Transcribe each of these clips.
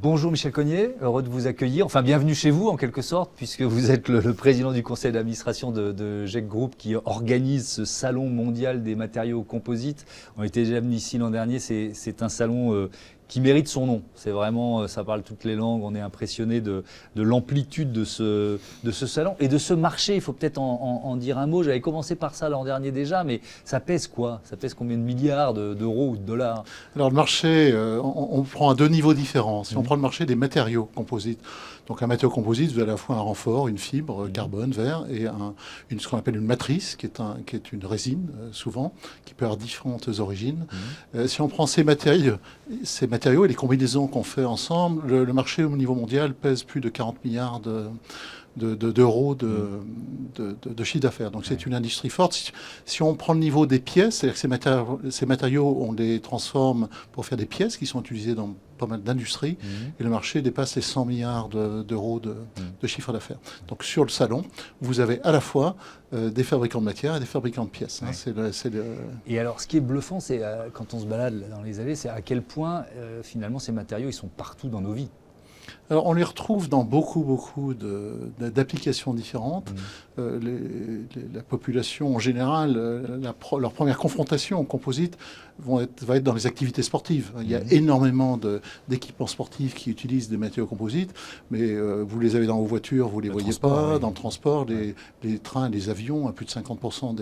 Bonjour Michel Cogniet, heureux de vous accueillir. Enfin, bienvenue chez vous en quelque sorte, puisque vous êtes le président du conseil d'administration de GEC Group qui organise ce salon mondial des matériaux composites. On était déjà venu ici l'an dernier, c'est un salon qui mérite son nom. C'est vraiment, ça parle toutes les langues, on est impressionné de l'amplitude de ce salon et de ce marché. Il faut peut-être en dire un mot. J'avais commencé par ça l'an dernier déjà, mais ça pèse quoi? Ça pèse combien de milliards d'euros ou de dollars? Alors le marché, on prend à deux niveaux différents. Si on prend le marché des matériaux composites, donc un matériau composite, vous avez à la fois un renfort, une fibre, carbone, verre, et ce qu'on appelle une matrice, qui est une résine, souvent, qui peut avoir différentes origines. Si on prend ces matériaux et les combinaisons qu'on fait ensemble, le marché au niveau mondial pèse plus de 40 milliards d'euros de chiffre d'affaires. Donc c'est une industrie forte. Si on prend le niveau des pièces, c'est-à-dire que ces matériaux, on les transforme pour faire des pièces qui sont utilisées dans pas mal d'industries, et le marché dépasse les 100 milliards d'euros de chiffre d'affaires. Donc sur le salon, vous avez à la fois des fabricants de matières et des fabricants de pièces. Et alors ce qui est bluffant, c'est quand on se balade dans les allées, c'est à quel point finalement ces matériaux, ils sont partout dans nos vies. Alors, on les retrouve dans beaucoup d'applications différentes. La population, en général, leur première confrontation au composite va être dans les activités sportives. Il y a énormément d'équipements sportifs qui utilisent des matériaux composites, mais vous les avez dans vos voitures, vous ne les voyez pas. Dans le transport, les trains, les avions, à plus de 50%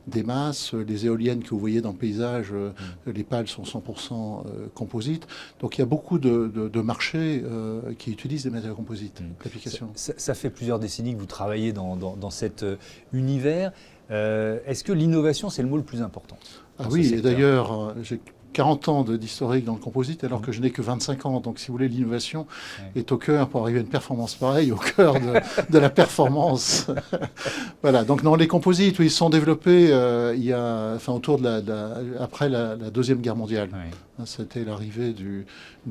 des masses. Les éoliennes que vous voyez dans le paysage, les pales sont 100% composites. Donc, il y a beaucoup de marchés qui utilisent des matériaux composites, d'application. Ça fait plusieurs décennies que vous travaillez dans cet univers. Est-ce que l'innovation, c'est le mot le plus important? Ah oui, et d'ailleurs, j'ai 40 ans d'historique dans le composite, alors que je n'ai que 25 ans. Donc, si vous voulez, l'innovation est au cœur, pour arriver à une performance pareille, au cœur de la performance. Voilà. Donc, dans les composites, ils sont développés autour après la Deuxième Guerre mondiale. C'était l'arrivée du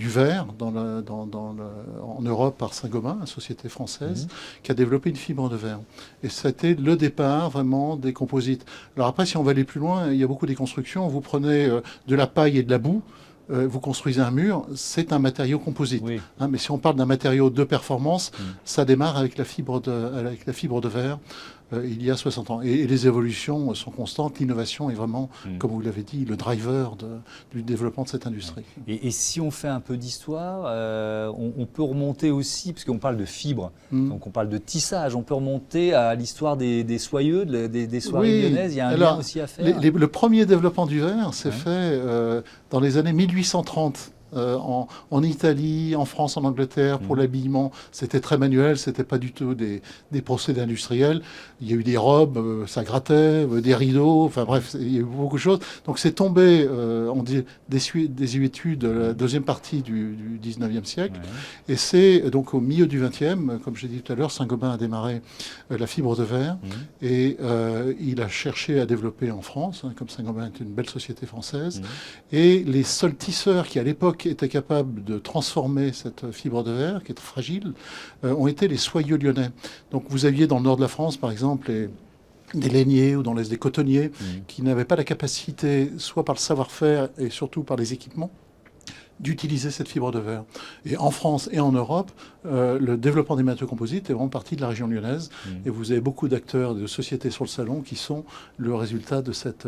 verre en Europe par Saint-Gobain, une société française, qui a développé une fibre de verre. Et c'était le départ vraiment des composites. Alors après, si on va aller plus loin, il y a beaucoup des constructions. Vous prenez de la paille et de la boue, vous construisez un mur, c'est un matériau composite. Mais si on parle d'un matériau de performance, ça démarre avec la fibre de verre il y a 60 ans. Et les évolutions sont constantes. L'innovation est vraiment, comme vous l'avez dit, le driver du développement de cette industrie. Et si on fait un peu d'histoire, on peut remonter aussi, parce qu'on parle de fibres, donc on parle de tissage, on peut remonter à l'histoire des soyeux, des soieries lyonnaises. Il y a un lien aussi à faire. Le premier développement du verre s'est fait dans les années 1830. En Italie, en France, en Angleterre, pour l'habillement, c'était très manuel, c'était pas du tout des procédés industriels. Il y a eu des robes, ça grattait, des rideaux, enfin bref, il y a eu beaucoup de choses. Donc c'est tombé désuétude de la deuxième partie du 19e siècle. Et c'est donc au milieu du 20e, comme j'ai dit tout à l'heure, Saint-Gobain a démarré la fibre de verre et il a cherché à développer en France, comme Saint-Gobain est une belle société française. Et les seuls tisseurs qui à l'époque étaient capables de transformer cette fibre de verre, qui est fragile, ont été les soyeux lyonnais. Donc vous aviez dans le nord de la France, par exemple, des lainiers ou dans l'est des cotonniers qui n'avaient pas la capacité, soit par le savoir-faire et surtout par les équipements, d'utiliser cette fibre de verre. Et en France et en Europe, le développement des matériaux composites est vraiment partie de la région lyonnaise. Et vous avez beaucoup d'acteurs, de sociétés sur le salon qui sont le résultat de cette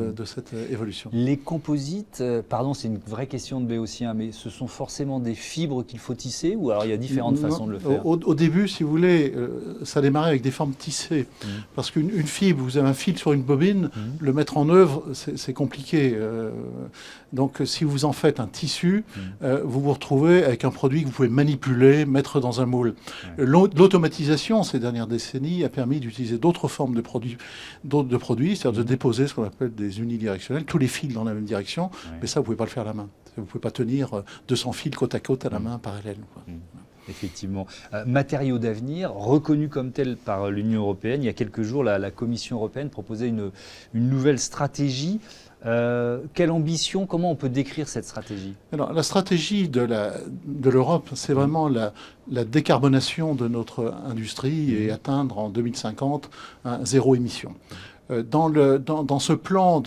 évolution. Les composites, pardon, c'est une vraie question de béotien, mais ce sont forcément des fibres qu'il faut tisser ou alors il y a différentes façons de le faire? Au début, si vous voulez, ça démarrait avec des formes tissées. Parce qu'une fibre, vous avez un fil sur une bobine, le mettre en œuvre, c'est compliqué. Donc si vous en faites un tissu, vous vous retrouvez avec un produit que vous pouvez manipuler, mettre dans un moule. L'automatisation, ces dernières décennies, a permis d'utiliser d'autres formes de produits, c'est-à-dire de déposer ce qu'on appelle des unidirectionnels, tous les fils dans la même direction, mais ça, vous ne pouvez pas le faire à la main. Vous ne pouvez pas tenir 200 fils côte à côte à la main parallèle. Effectivement. Matériaux d'avenir, reconnus comme tels par l'Union européenne. Il y a quelques jours, la Commission européenne proposait une nouvelle stratégie. Quelle ambition, comment on peut décrire cette stratégie? Alors, la stratégie de l'Europe, c'est vraiment la décarbonation de notre industrie et atteindre en 2050 un zéro émission. Dans ce plan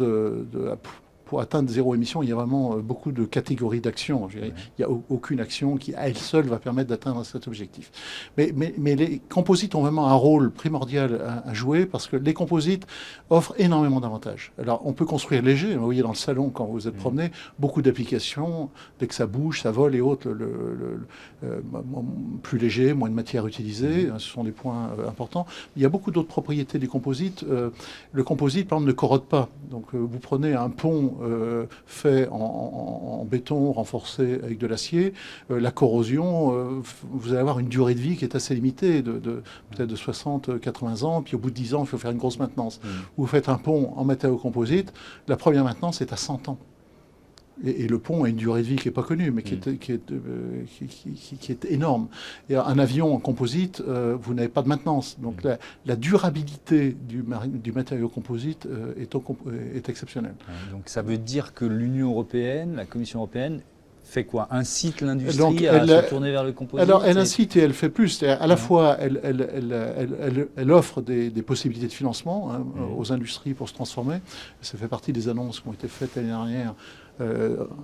pour atteindre zéro émission, il y a vraiment beaucoup de catégories d'actions. Il n'y a aucune action qui, à elle seule, va permettre d'atteindre cet objectif. Mais les composites ont vraiment un rôle primordial à jouer parce que les composites offrent énormément d'avantages. Alors, on peut construire léger. Vous voyez dans le salon, quand vous êtes promené, beaucoup d'applications. Dès que ça bouge, ça vole et autres, plus léger, moins de matière utilisée. Ce sont des points importants. Il y a beaucoup d'autres propriétés des composites. Le composite, par exemple, ne corrode pas. Donc, vous prenez un pont fait en béton renforcé avec de l'acier. La corrosion, vous allez avoir une durée de vie qui est assez limitée, peut-être de 60-80 ans. Puis au bout de 10 ans, il faut faire une grosse maintenance. Vous faites un pont en matériaux composites, la première maintenance est à 100 ans. Et le pont a une durée de vie qui n'est pas connue, mais qui est énorme. Et un avion en composite, vous n'avez pas de maintenance. Donc la durabilité du matériau composite est exceptionnelle. Donc ça veut dire que l'Union européenne, la Commission européenne, fait quoi? Incite l'industrie à se tourner vers le composite? Alors, elle incite et elle fait plus. À la fois, elle offre des possibilités de financement aux industries pour se transformer. Ça fait partie des annonces qui ont été faites l'année dernière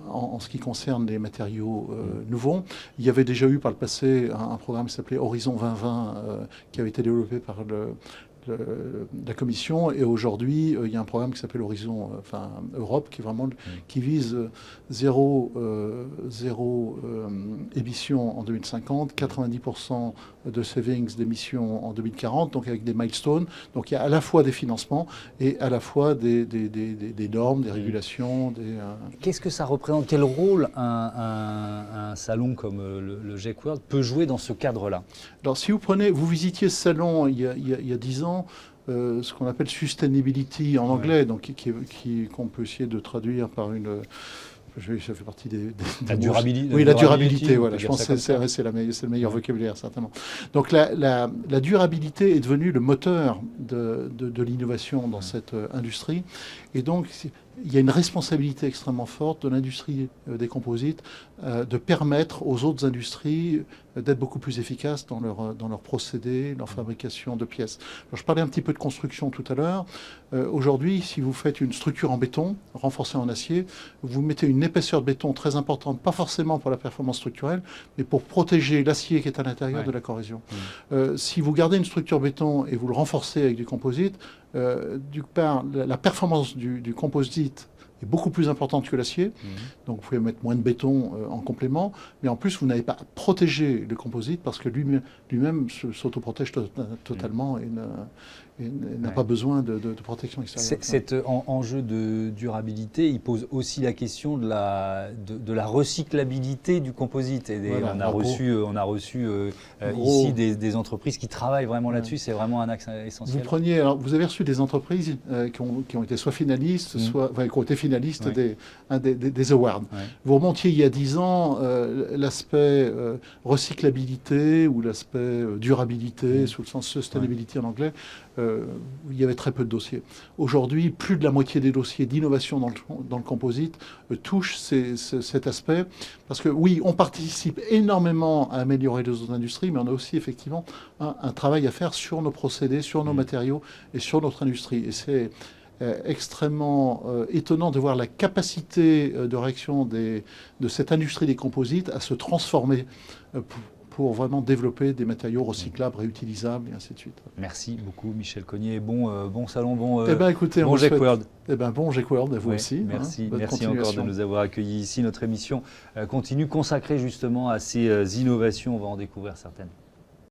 en ce qui concerne les matériaux nouveaux. Il y avait déjà eu par le passé un programme qui s'appelait Horizon 2020 qui avait été développé par la Commission, et aujourd'hui il y a un programme qui s'appelle Horizon Europe qui vise zéro émission en 2050, 90% de savings d'émissions en 2040, donc avec des milestones. Donc il y a à la fois des financements et à la fois des normes, des régulations. Qu'est-ce que ça représente? Quel rôle un salon comme le GEC World peut jouer dans ce cadre-là? Alors si vous visitiez ce salon il y a 10 ans, ce qu'on appelle sustainability en anglais, donc qu'on peut essayer de traduire par ça fait partie la durabilité. Oui, la durabilité, voilà. Je pense que c'est le meilleur vocabulaire, certainement. Donc la durabilité est devenue le moteur de l'innovation dans cette industrie. Et donc, il y a une responsabilité extrêmement forte de l'industrie des composites de permettre aux autres industries d'être beaucoup plus efficaces dans leur procédés, leur fabrication de pièces. Alors, je parlais un petit peu de construction tout à l'heure. Aujourd'hui, si vous faites une structure en béton, renforcée en acier, vous mettez une épaisseur de béton très importante, pas forcément pour la performance structurelle, mais pour protéger l'acier qui est à l'intérieur de la corrosion. Si vous gardez une structure béton et vous le renforcez avec du composite, la performance du composite est beaucoup plus importante que l'acier. Donc vous pouvez mettre moins de béton en complément, mais en plus vous n'avez pas protégé le composite parce que lui-même s'autoprotège totalement et n'a pas besoin de protection extérieure. Cet enjeu de durabilité, il pose aussi la question de la recyclabilité du composite. Et on a reçu ici des entreprises qui travaillent vraiment là-dessus. C'est vraiment un axe essentiel. Vous avez reçu des entreprises qui ont été soit finalistes, qui ont été finalistes des awards. Vous remontiez il y a 10 ans, l'aspect recyclabilité ou l'aspect durabilité, sous le sens sustainability en anglais, il y avait très peu de dossiers. Aujourd'hui, plus de la moitié des dossiers d'innovation dans le composite touchent cet aspect. Parce que oui, on participe énormément à améliorer les autres industries, mais on a aussi effectivement un travail à faire sur nos procédés, sur nos matériaux et sur notre industrie. Et c'est extrêmement étonnant de voir la capacité de réaction de cette industrie des composites à se transformer pour vraiment développer des matériaux recyclables, réutilisables, et ainsi de suite. Merci beaucoup, Michel Cogniet. Bon salon, bon GEC World. Bon GEC World à vous aussi. Merci, merci encore de nous avoir accueillis ici. Notre émission continue consacrée justement à ces innovations. On va en découvrir certaines.